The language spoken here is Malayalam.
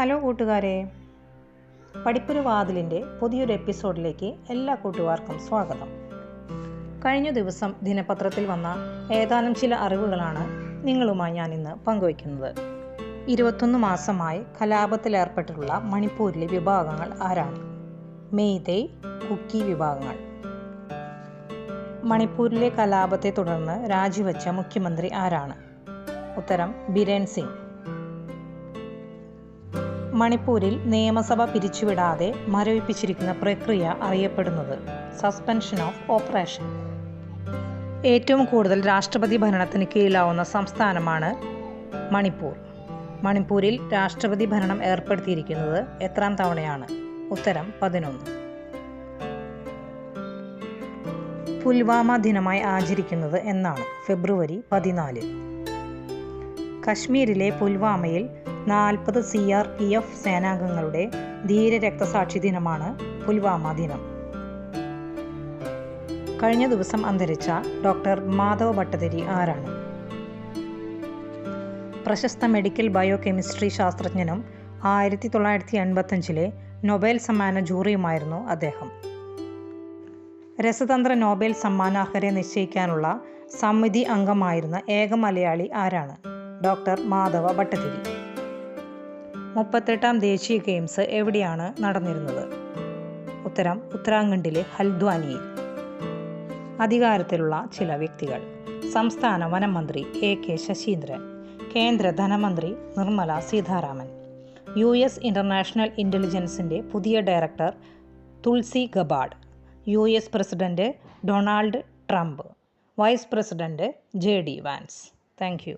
ഹലോ കൂട്ടുകാരെ, പഠിപ്പൊരു വാതിലിൻ്റെ പുതിയൊരു എപ്പിസോഡിലേക്ക് എല്ലാ കൂട്ടുകാർക്കും സ്വാഗതം. കഴിഞ്ഞ ദിവസം ദിനപത്രത്തിൽ വന്ന ഏതാനും ചില അറിവുകളാണ് നിങ്ങളുമായി ഞാൻ ഇന്ന് പങ്കുവയ്ക്കുന്നത്. 21 മാസമായി കലാപത്തിലേർപ്പെട്ടിട്ടുള്ള മണിപ്പൂരിലെ വിഭാഗങ്ങൾ ആരാണ്? മെയ്തേയ്, കുക്കി വിഭാഗങ്ങൾ. മണിപ്പൂരിലെ കലാപത്തെ തുടർന്ന് രാജിവെച്ച മുഖ്യമന്ത്രി ആരാണ്? ഉത്തരം ബിരേൻ സിംഗ്. മണിപ്പൂരിൽ നിയമസഭ പിരിച്ചുവിടാതെ മരവിപ്പിച്ചിരിക്കുന്ന പ്രക്രിയ അറിയപ്പെടുന്നത് സസ്പെൻഷൻ ഓഫ് ഓപ്പറേഷൻ. ഏറ്റവും കൂടുതൽ രാഷ്ട്രപതി ഭരണത്തിന് കീഴിലാവുന്ന സംസ്ഥാനമാണ് മണിപ്പൂർ. മണിപ്പൂരിൽ രാഷ്ട്രപതി ഭരണം ഏർപ്പെടുത്തിയിരിക്കുന്നത് എത്രാം തവണയാണ്? ഉത്തരം 11. പുൽവാമ ദിനമായി ആചരിക്കുന്നത് എന്നാണ്? ഫെബ്രുവരി 14. കശ്മീരിലെ പുൽവാമയിൽ 40 CRPF സേനാംഗങ്ങളുടെ ധീര രക്തസാക്ഷി ദിനമാണ് പുൽവാമ ദിനം. കഴിഞ്ഞ ദിവസം അന്തരിച്ച ഡോക്ടർ മാധവ ഭട്ടതിരി ആരാണ്? പ്രശസ്ത മെഡിക്കൽ ബയോകെമിസ്ട്രി ശാസ്ത്രജ്ഞനും 1985 നൊബേൽ സമ്മാന ജൂറിയുമായിരുന്നു അദ്ദേഹം. രസതന്ത്ര നൊബേൽ സമ്മാനാർഹരെ നിശ്ചയിക്കാനുള്ള സമിതി അംഗമായിരുന്ന ഏക മലയാളി ആരാണ്? ഡോക്ടർ മാധവ ഭട്ടതിരി. 38ാം ദേശീയ ഗെയിംസ് എവിടെയാണ് നടന്നിരുന്നത്? ഉത്തരം ഉത്തരാഖണ്ഡിലെ ഹൽദ്വാനിയിൽ. അധികാരത്തിലുള്ള ചില വ്യക്തികൾ: സംസ്ഥാന വനം മന്ത്രി AK ശശീന്ദ്രൻ, കേന്ദ്ര ധനമന്ത്രി നിർമ്മല സീതാരാമൻ, US ഇന്റർനാഷണൽ ഇന്റലിജൻസിൻ്റെ പുതിയ director Tulsi Gabbard, US president Donald Trump, vice president JD Vance. Thank U.